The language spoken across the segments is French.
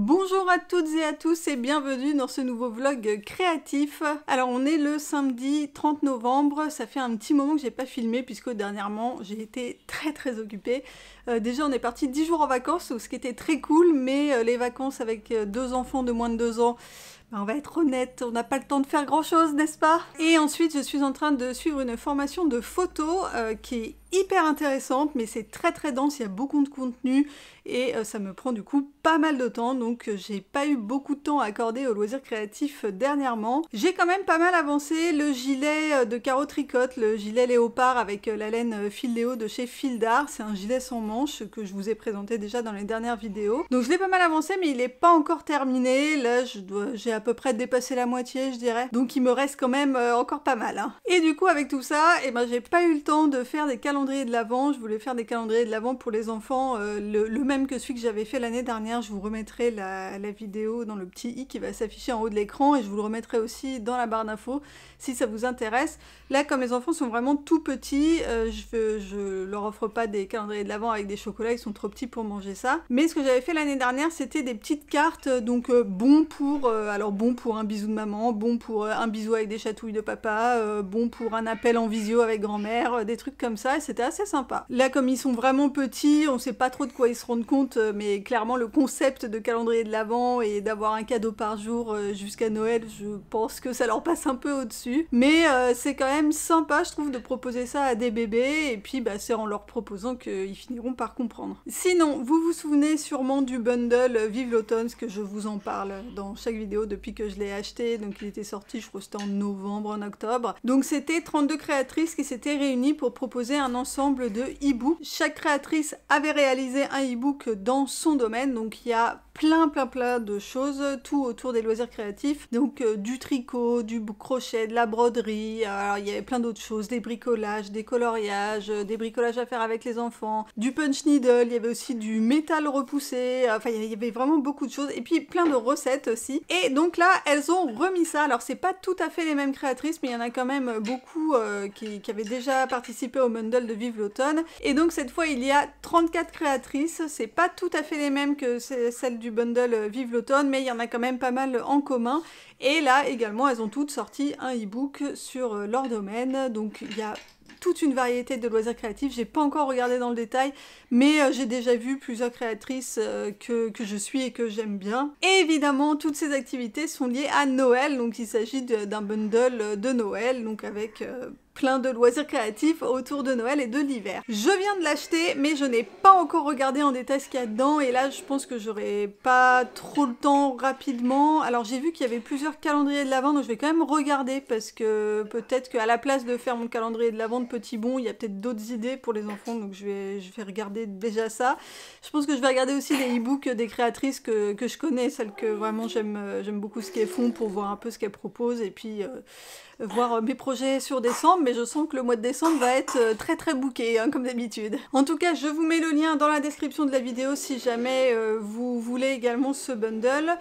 Bonjour à toutes et à tous et bienvenue dans ce nouveau vlog créatif. Alors on est le samedi 30 novembre, ça fait un petit moment que j'ai pas filmé puisque dernièrement j'ai été très occupée. Déjà on est parti 10 jours en vacances, ce qui était très cool, mais les vacances avec deux enfants de moins de 2 ans, on va être honnête, on n'a pas le temps de faire grand chose, n'est-ce pas? Et ensuite je suis en train de suivre une formation de photo qui est hyper intéressante, mais c'est très dense, il y a beaucoup de contenu et ça me prend du coup pas mal de temps, donc j'ai pas eu beaucoup de temps à accorder aux loisirs créatifs dernièrement. J'ai quand même pas mal avancé le gilet de Caro Tricotte, le gilet léopard avec la laine fil Léo de chez Fil d'Art. C'est un gilet sans manches que je vous ai présenté déjà dans les dernières vidéos. Donc je l'ai pas mal avancé, mais il est pas encore terminé. Là j'ai à peu près dépassé la moitié, je dirais. Donc il me reste quand même encore pas mal. Hein. Et du coup avec tout ça, j'ai pas eu le temps de faire des calendriers de l'Avent. Je voulais faire des calendriers de l'Avent pour les enfants, le même que celui que j'avais fait l'année dernière. Je vous remettrai la vidéo dans le petit i qui va s'afficher en haut de l'écran et je vous le remettrai aussi dans la barre d'infos si ça vous intéresse. Là, comme les enfants sont vraiment tout petits, je leur offre pas des calendriers de l'Avent avec des chocolats, ils sont trop petits pour manger ça. Mais ce que j'avais fait l'année dernière, c'était des petites cartes, donc bon pour un bisou de maman, bon pour un bisou avec des chatouilles de papa, bon pour un appel en visio avec grand-mère, des trucs comme ça, et c'était assez sympa. Là, comme ils sont vraiment petits, on sait pas trop de quoi ils se rendent compte, mais clairement le concept de calendrier de l'Avent et d'avoir un cadeau par jour jusqu'à Noël, je pense que ça leur passe un peu au-dessus. Mais c'est quand même sympa, je trouve, de proposer ça à des bébés, et puis c'est en leur proposant qu'ils finiront par comprendre. Sinon, vous vous souvenez sûrement du bundle Vive l'automne, que je vous en parle dans chaque vidéo depuis que je l'ai acheté, donc il était sorti, je crois que c'était en novembre, en octobre. Donc c'était 32 créatrices qui s'étaient réunies pour proposer un ensemble de e-books. Chaque créatrice avait réalisé un e-book dans son domaine, donc il y a plein de choses, tout autour des loisirs créatifs, donc du tricot, du crochet, de la broderie, alors il y avait plein d'autres choses, des bricolages, des coloriages, des bricolages à faire avec les enfants, du punch needle, il y avait aussi du métal repoussé, enfin il y avait vraiment beaucoup de choses, et puis plein de recettes aussi. Et donc là, elles ont remis ça, alors c'est pas tout à fait les mêmes créatrices, mais il y en a quand même beaucoup qui avaient déjà participé au bundle de Vive l'automne, et donc cette fois il y a 34 créatrices, c'est pas tout à fait les mêmes que celles du bundle Vive l'automne, mais il y en a quand même pas mal en commun. Et là également, elles ont toutes sorti un e-book sur leur domaine, donc il y a toute une variété de loisirs créatifs. J'ai pas encore regardé dans le détail, mais j'ai déjà vu plusieurs créatrices que je suis et que j'aime bien. Et évidemment, toutes ces activités sont liées à Noël, donc il s'agit d'un bundle de Noël, donc avec plein de loisirs créatifs autour de Noël et de l'hiver. Je viens de l'acheter, mais je n'ai pas encore regardé en détail ce qu'il y a dedans, et là je pense que j'aurai pas trop le temps rapidement. Alors j'ai vu qu'il y avait plusieurs calendriers de l'Avent, donc je vais quand même regarder, parce que peut-être qu'à la place de faire mon calendrier de l'Avent de petits bons, il y a peut-être d'autres idées pour les enfants, donc je vais regarder déjà ça. Je pense que je vais regarder aussi les e-books des créatrices que je connais, celles que vraiment j'aime beaucoup ce qu'elles font, pour voir un peu ce qu'elles proposent, et puis voir mes projets sur décembre, mais je sens que le mois de décembre va être très booké, hein, comme d'habitude. En tout cas, je vous mets le lien dans la description de la vidéo si jamais vous voulez également ce bundle.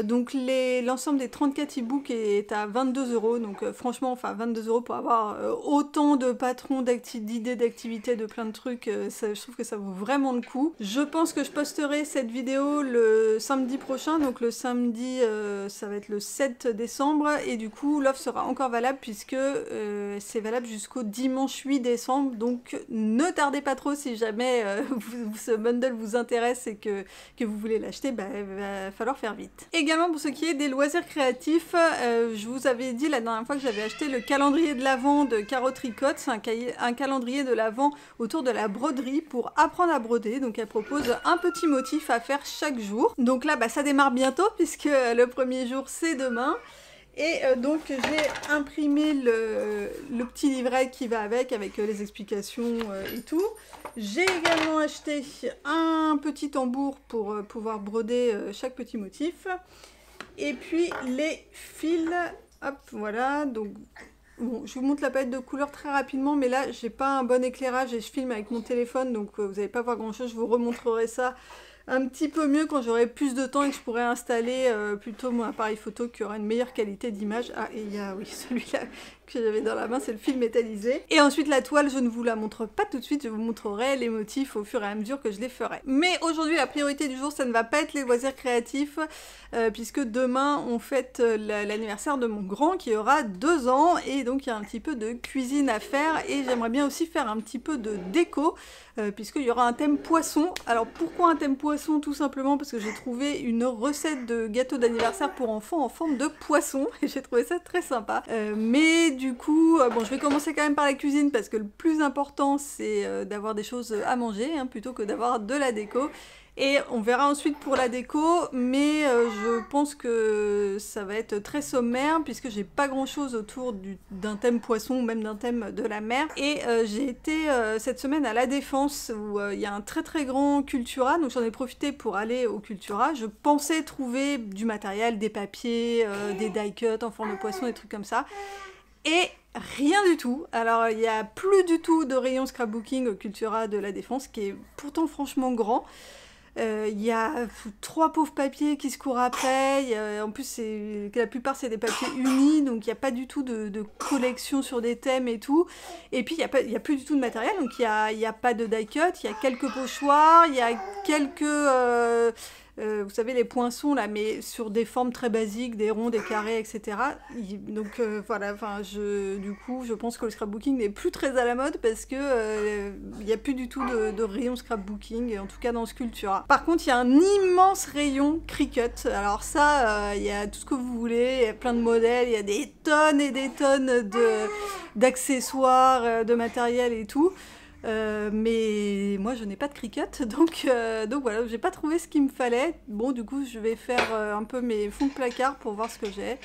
Donc l'ensemble des 34 e-books est à 22 €, donc franchement, enfin 22 € pour avoir autant de patrons, d'idées d'activités, de plein de trucs, je trouve que ça vaut vraiment le coup. Je pense que je posterai cette vidéo le samedi prochain, donc le samedi, ça va être le 7 décembre, et du coup l'offre sera encore valable puisque c'est valable jusqu'au dimanche 8 décembre, donc ne tardez pas trop si jamais ce bundle vous intéresse et que vous voulez l'acheter, il va falloir faire vite. Également pour ce qui est des loisirs créatifs, je vous avais dit la dernière fois que j'avais acheté le calendrier de l'Avent de Caro Tricotte, c'est un calendrier de l'Avent autour de la broderie pour apprendre à broder, donc elle propose un petit motif à faire chaque jour. Donc là ça démarre bientôt puisque le premier jour c'est demain. Et donc j'ai imprimé le petit livret qui va avec les explications et tout. J'ai également acheté un petit tambour pour pouvoir broder chaque petit motif. Et puis les fils, hop, voilà, donc bon, je vous montre la palette de couleurs très rapidement, mais là j'ai pas un bon éclairage et je filme avec mon téléphone, donc vous n'allez pas voir grand chose, je vous remontrerai ça un petit peu mieux quand j'aurai plus de temps et que je pourrai installer plutôt mon appareil photo qui aura une meilleure qualité d'image. Ah, et il y a, oui, celui-là que j'avais dans la main, c'est le fil métallisé. Et ensuite la toile, je ne vous la montre pas tout de suite, je vous montrerai les motifs au fur et à mesure que je les ferai. Mais aujourd'hui, la priorité du jour, ça ne va pas être les loisirs créatifs, puisque demain, on fête l'anniversaire de mon grand qui aura 2 ans, et donc il y a un petit peu de cuisine à faire, et j'aimerais bien aussi faire un petit peu de déco, puisqu'il y aura un thème poisson. Alors pourquoi un thème poisson? Tout simplement parce que j'ai trouvé une recette de gâteau d'anniversaire pour enfants en forme de poisson, et j'ai trouvé ça très sympa. Mais du coup, bon, je vais commencer quand même par la cuisine, parce que le plus important, c'est d'avoir des choses à manger, plutôt que d'avoir de la déco. Et on verra ensuite pour la déco, mais je pense que ça va être très sommaire, puisque j'ai pas grand chose autour d'un thème poisson, ou même d'un thème de la mer. Et j'ai été cette semaine à La Défense, où il y a un très très grand Cultura, donc j'en ai profité pour aller au Cultura. Je pensais trouver du matériel, des papiers, des die cuts en forme de poisson, des trucs comme ça. Et rien du tout. Alors il n'y a plus du tout de rayon scrapbooking au Cultura de La Défense, qui est pourtant franchement grand. Il y a 3 pauvres papiers qui se courent après, en plus la plupart c'est des papiers unis, donc il n'y a pas du tout de collection sur des thèmes et tout, et puis il n'y a plus du tout de matériel, donc il n'y a pas de die cut, il y a quelques pochoirs, il y a quelques... vous savez les poinçons là, mais sur des formes très basiques, des ronds, des carrés, etc. Donc voilà, enfin du coup je pense que le scrapbooking n'est plus très à la mode, parce que il n'y a plus du tout de rayon scrapbooking, en tout cas dans Cultura. Par contre il y a un immense rayon Cricut, alors ça il y a tout ce que vous voulez, il y a plein de modèles, il y a des tonnes et des tonnes d'accessoires, de matériel et tout. Mais moi je n'ai pas de Cricut, donc voilà, j'ai pas trouvé ce qu'il me fallait. Bon, du coup je vais faire un peu mes fonds de placard pour voir ce que j'ai.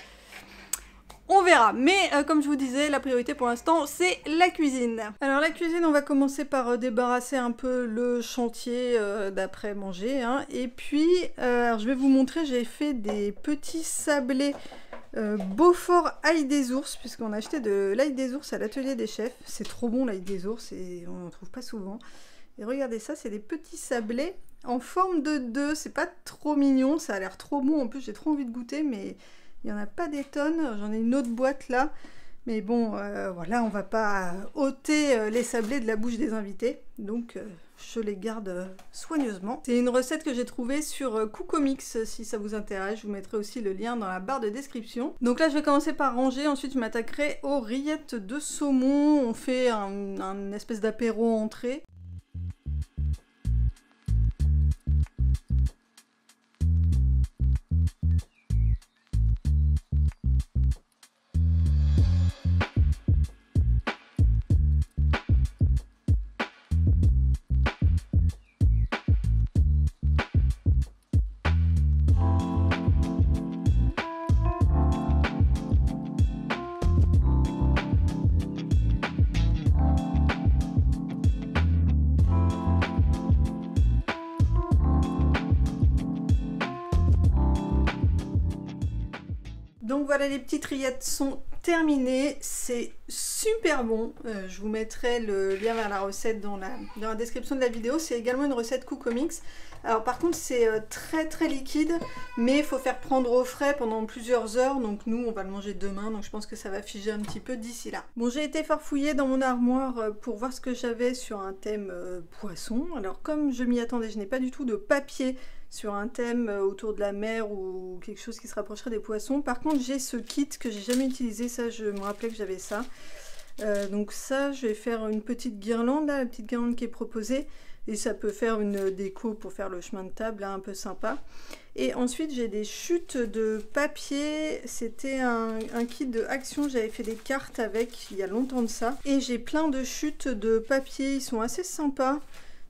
On verra, mais comme je vous disais, la priorité pour l'instant c'est la cuisine. Alors la cuisine, on va commencer par débarrasser un peu le chantier d'après manger, et puis alors, je vais vous montrer, j'ai fait des petits sablés Beaufort ail des ours, puisqu'on a acheté de l'ail des ours à l'atelier des chefs. C'est trop bon l'ail des ours, et on n'en trouve pas souvent. Et regardez ça, c'est des petits sablés en forme de 2, c'est pas trop mignon, ça a l'air trop bon, en plus j'ai trop envie de goûter, mais il n'y en a pas des tonnes. J'en ai une autre boîte là, mais bon, voilà, on va pas ôter les sablés de la bouche des invités, donc je les garde soigneusement. C'est une recette que j'ai trouvée sur Cookomix, si ça vous intéresse, je vous mettrai aussi le lien dans la barre de description. Donc là je vais commencer par ranger, ensuite je m'attaquerai aux rillettes de saumon. On fait un espèce d'apéro entrée. Donc voilà, les petites rillettes sont terminées, c'est super bon. Je vous mettrai le lien vers la recette dans la description de la vidéo. C'est également une recette Cookomix. Alors par contre c'est très très liquide, mais il faut faire prendre au frais pendant plusieurs heures, donc nous on va le manger demain, donc je pense que ça va figer un petit peu d'ici là. Bon, j'ai été farfouiller dans mon armoire pour voir ce que j'avais sur un thème poisson. Alors comme je m'y attendais, je n'ai pas du tout de papier sur un thème autour de la mer ou quelque chose qui se rapprocherait des poissons. Par contre j'ai ce kit que j'ai jamais utilisé, ça je me rappelais que j'avais ça. Donc ça je vais faire une petite guirlande, là, la petite guirlande qui est proposée. Et ça peut faire une déco pour faire le chemin de table, là, un peu sympa. Et ensuite, j'ai des chutes de papier. C'était un kit de Action. J'avais fait des cartes avec il y a longtemps de ça. Et j'ai plein de chutes de papier. Ils sont assez sympas.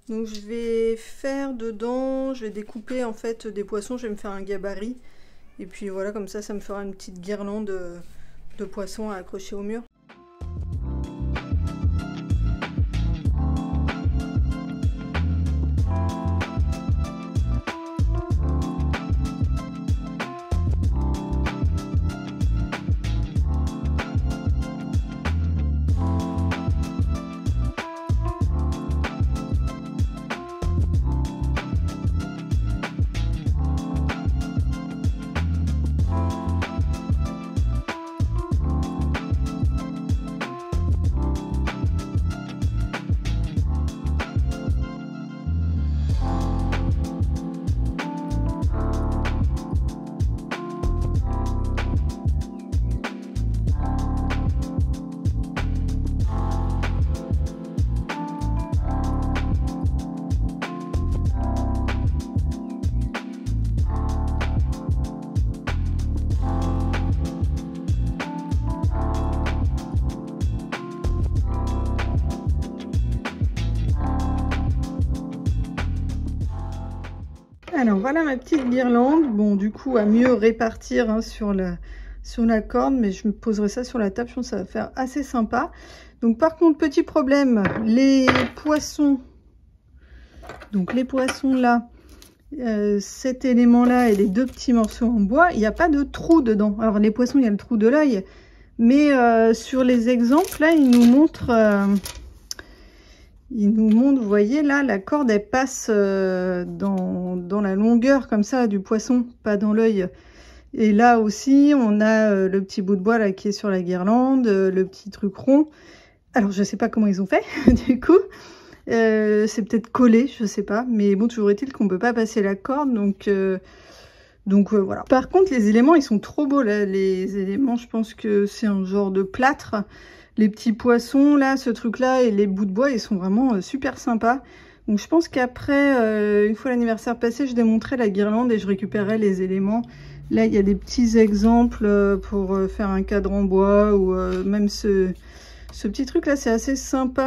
Donc, je vais faire dedans... Je vais découper, en fait, des poissons. Je vais me faire un gabarit. Et puis, voilà, comme ça me fera une petite guirlande de poissons à accrocher au mur. Alors voilà ma petite guirlande. Bon, du coup, à mieux répartir hein, sur la corde, mais je me poserai ça sur la table. Je pense que ça va faire assez sympa. Donc par contre, petit problème, les poissons. Donc les poissons là, cet élément là et les deux petits morceaux en bois, il n'y a pas de trou dedans. Alors les poissons, il y a le trou de l'œil, mais sur les exemples là, ils nous montrent, vous voyez là, la corde elle passe dans la longueur comme ça du poisson, pas dans l'œil. Et là aussi, on a le petit bout de bois là qui est sur la guirlande, le petit truc rond. Alors je sais pas comment ils ont fait du coup. C'est peut-être collé, je sais pas, mais bon, toujours est-il qu'on peut pas passer la corde, donc voilà. Par contre, les éléments, ils sont trop beaux là, les éléments, je pense que c'est un genre de plâtre. Les petits poissons là, ce truc là, et les bouts de bois, ils sont vraiment super sympas. Donc je pense qu'après, une fois l'anniversaire passé, je démonterai la guirlande et je récupérerai les éléments. Là, il y a des petits exemples pour faire un cadre en bois ou même ce petit truc là, c'est assez sympa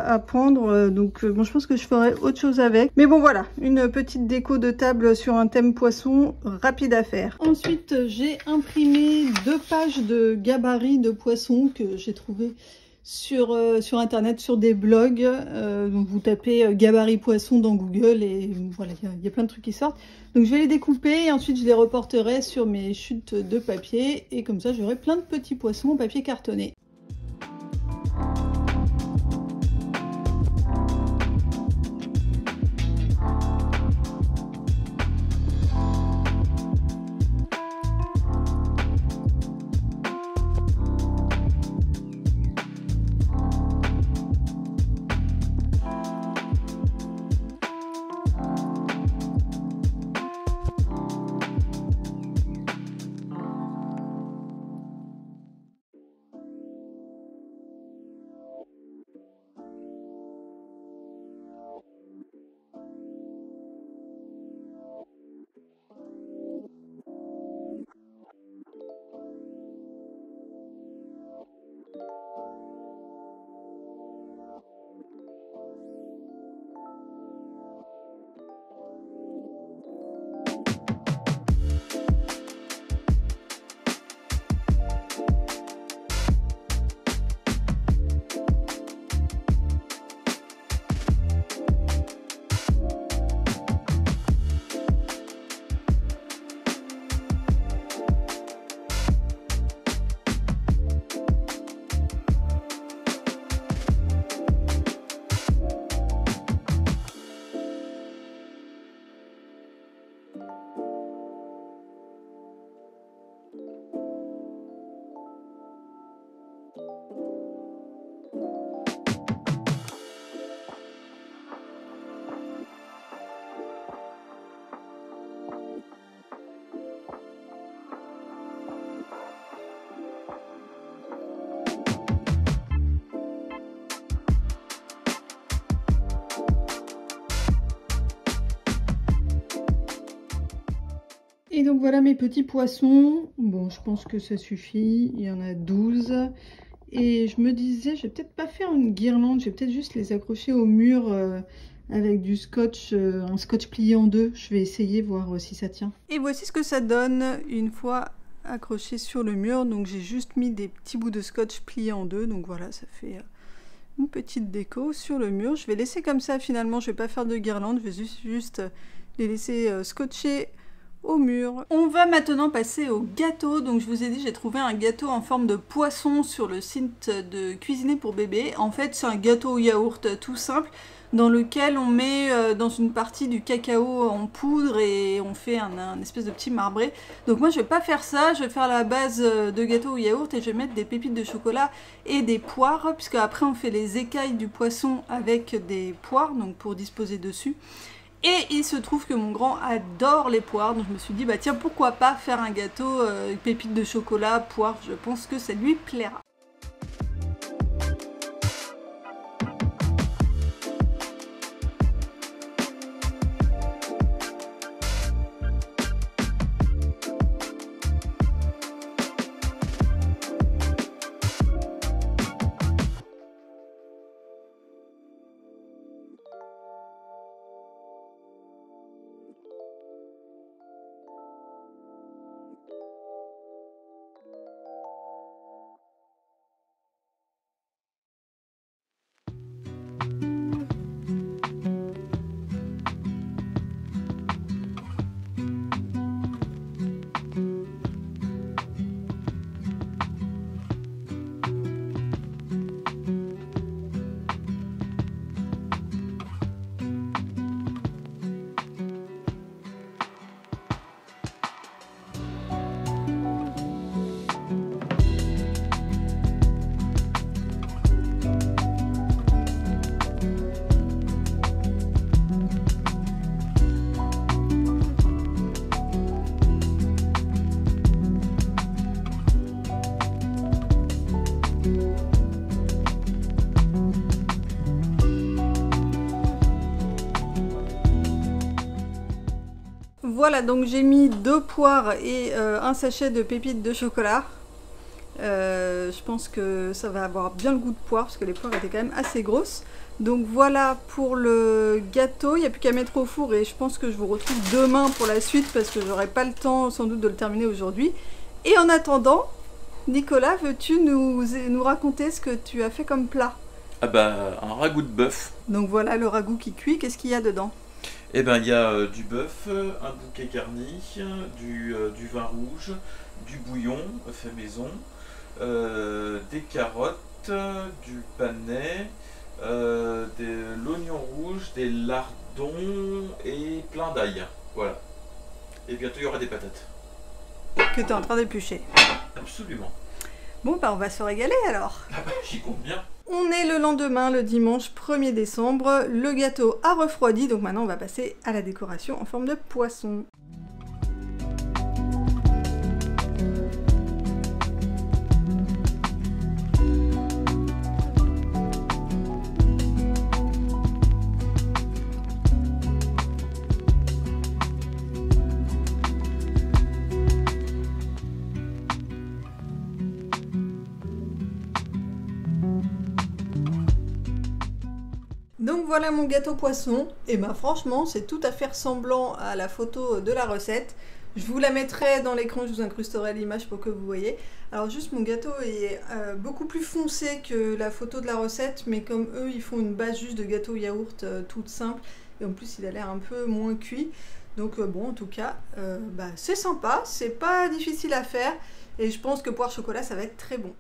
à prendre, donc bon, je pense que je ferai autre chose avec. Mais bon voilà, une petite déco de table sur un thème poisson, rapide à faire. Ensuite, j'ai imprimé 2 pages de gabarits de poissons que j'ai trouvé sur internet, sur des blogs. Donc vous tapez gabarit poisson dans Google et voilà, il y a plein de trucs qui sortent. Donc je vais les découper et ensuite je les reporterai sur mes chutes de papier et comme ça j'aurai plein de petits poissons en papier cartonné. Et donc voilà mes petits poissons. Bon, je pense que ça suffit. Il y en a 12. Et je me disais, je vais peut-être pas faire une guirlande. Je vais peut-être juste les accrocher au mur avec du scotch, un scotch plié en deux. Je vais essayer, voir si ça tient. Et voici ce que ça donne une fois accroché sur le mur. Donc j'ai juste mis des petits bouts de scotch pliés en deux. Donc voilà, ça fait une petite déco sur le mur. Je vais laisser comme ça finalement. Je vais pas faire de guirlande. Je vais juste les laisser scotcher au mur. On va maintenant passer au gâteau. Donc je vous ai dit, j'ai trouvé un gâteau en forme de poisson sur le site de Cuisiner pour bébé. En fait, c'est un gâteau au yaourt tout simple dans lequel on met dans une partie du cacao en poudre et on fait un espèce de petit marbré. Donc moi je vais pas faire ça, je vais faire la base de gâteau au yaourt et je vais mettre des pépites de chocolat et des poires, puisque après on fait les écailles du poisson avec des poires, donc pour disposer dessus. Et il se trouve que mon grand adore les poires, donc je me suis dit bah tiens, pourquoi pas faire un gâteau pépites de chocolat, poires, je pense que ça lui plaira. voilà, donc j'ai mis 2 poires et un sachet de pépites de chocolat. Je pense que ça va avoir bien le goût de poire parce que les poires étaient quand même assez grosses. Donc voilà pour le gâteau, il n'y a plus qu'à mettre au four et je pense que je vous retrouve demain pour la suite parce que j'aurai pas le temps sans doute de le terminer aujourd'hui. Et en attendant, Nicolas, veux-tu nous raconter ce que tu as fait comme plat? Ah bah, un ragoût de bœuf. Donc voilà le ragoût qui cuit, qu'est-ce qu'il y a dedans? Eh ben, il y a du bœuf, un bouquet garni, du vin rouge, du bouillon fait maison, des carottes, du panais, de l'oignon rouge, des lardons et plein d'ail. Voilà. Et bientôt il y aura des patates. Que tu es en train d'éplucher. Absolument. Bon bah on va se régaler alors. Ah bah, j'y compte bien. On est le lendemain, le dimanche 1er décembre. Le gâteau a refroidi, donc maintenant on va passer à la décoration en forme de poisson. Donc voilà mon gâteau poisson, et ben franchement c'est tout à fait ressemblant à la photo de la recette. Je vous la mettrai dans l'écran, je vous incrusterai l'image pour que vous voyez. Alors juste mon gâteau est beaucoup plus foncé que la photo de la recette, mais comme eux ils font une base juste de gâteau yaourt toute simple, et en plus il a l'air un peu moins cuit. Donc bon en tout cas c'est sympa, c'est pas difficile à faire, et je pense que poire chocolat ça va être très bon.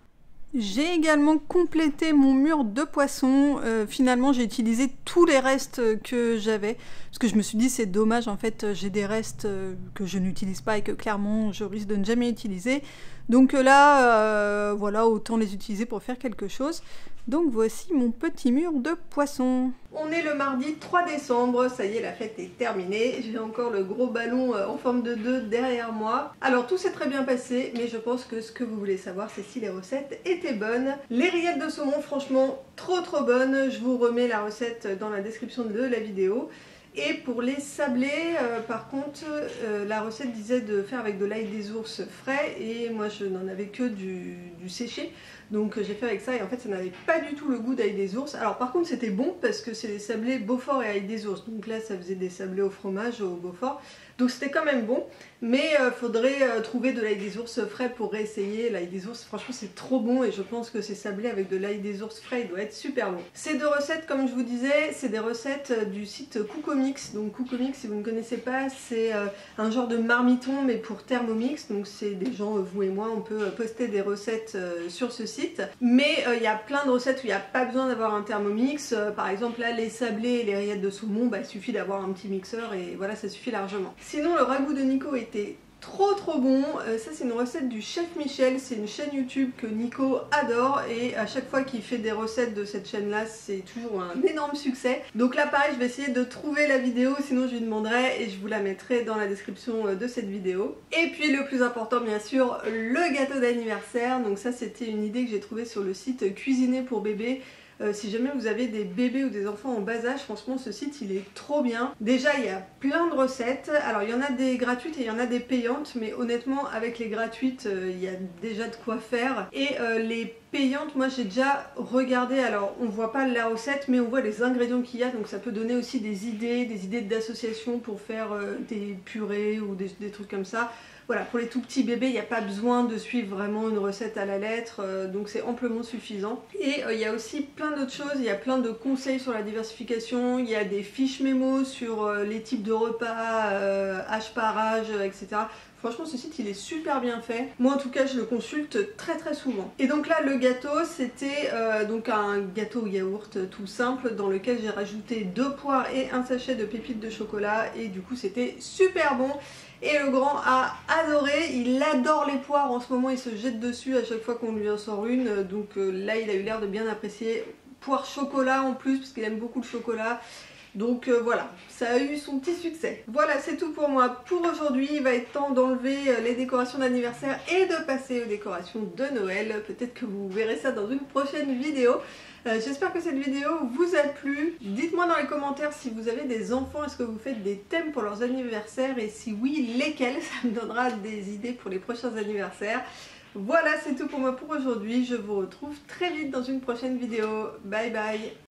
J'ai également complété mon mur de poisson. Finalement, j'ai utilisé tous les restes que j'avais. Parce que je me suis dit, c'est dommage, en fait, j'ai des restes que je n'utilise pas et que clairement, je risque de ne jamais utiliser. Donc là, voilà, autant les utiliser pour faire quelque chose. Donc voici mon petit mur de poisson. On est le mardi 3 décembre, ça y est, la fête est terminée. J'ai encore le gros ballon en forme de 2 derrière moi. Alors tout s'est très bien passé, mais je pense que ce que vous voulez savoir, c'est si les recettes étaient bonnes. Les rillettes de saumon, franchement, trop bonnes. Je vous remets la recette dans la description de la vidéo. Et pour les sablés, par contre, la recette disait de faire avec de l'ail des ours frais et moi je n'en avais que du séché. Donc j'ai fait avec ça et en fait ça n'avait pas du tout le goût d'ail des ours. Alors par contre c'était bon parce que c'est des sablés Beaufort et ail des ours. Donc là ça faisait des sablés au fromage au Beaufort. Donc c'était quand même bon. Mais faudrait trouver de l'ail des ours frais pour réessayer. L'ail des ours franchement c'est trop bon et je pense que ces sablés avec de l'ail des ours frais il doit être super bon. Ces deux recettes comme je vous disais c'est des recettes du site Cookomix. Donc Cookomix si vous ne connaissez pas c'est un genre de marmiton mais pour Thermomix. Donc c'est des gens, vous et moi on peut poster des recettes sur ce site. Mais il y a plein de recettes où il n'y a pas besoin d'avoir un Thermomix. Par exemple là les sablés et les rillettes de saumon, il suffit d'avoir un petit mixeur et voilà ça suffit largement. Sinon le ragoût de Nico était trop bon. Ça c'est une recette du chef Michel, c'est une chaîne YouTube que Nico adore et à chaque fois qu'il fait des recettes de cette chaîne là c'est toujours un énorme succès. Donc là pareil je vais essayer de trouver la vidéo sinon je lui demanderai et je vous la mettrai dans la description de cette vidéo. Et puis le plus important bien sûr le gâteau d'anniversaire. Donc ça c'était une idée que j'ai trouvée sur le site Cuisiner pour bébé. Si jamais vous avez des bébés ou des enfants en bas âge, franchement ce site il est trop bien. Déjà il y a plein de recettes, alors il y en a des gratuites et il y en a des payantes, mais honnêtement avec les gratuites il y a déjà de quoi faire. Et les payantes, moi j'ai déjà regardé, alors on voit pas la recette mais on voit les ingrédients qu'il y a, donc ça peut donner aussi des idées d'associations pour faire des purées ou des trucs comme ça. Voilà, pour les tout petits bébés, il n'y a pas besoin de suivre vraiment une recette à la lettre, donc c'est amplement suffisant. Et il y a aussi plein d'autres choses, il y a plein de conseils sur la diversification, il y a des fiches mémo sur les types de repas, âge par âge, etc. Franchement ce site il est super bien fait. Moi en tout cas je le consulte très souvent. Et donc là le gâteau c'était donc un gâteau au yaourt tout simple dans lequel j'ai rajouté 2 poires et un sachet de pépites de chocolat et du coup c'était super bon. Et le grand a adoré, il adore les poires en ce moment, il se jette dessus à chaque fois qu'on lui en sort une. Donc là il a eu l'air de bien apprécier. Poire chocolat en plus parce qu'il aime beaucoup le chocolat. Donc voilà, ça a eu son petit succès. Voilà, c'est tout pour moi pour aujourd'hui. Il va être temps d'enlever les décorations d'anniversaire et de passer aux décorations de Noël. Peut-être que vous verrez ça dans une prochaine vidéo. J'espère que cette vidéo vous a plu. Dites-moi dans les commentaires si vous avez des enfants, est-ce que vous faites des thèmes pour leurs anniversaires et si oui, lesquels? Ça me donnera des idées pour les prochains anniversaires. Voilà, c'est tout pour moi pour aujourd'hui. Je vous retrouve très vite dans une prochaine vidéo. Bye bye!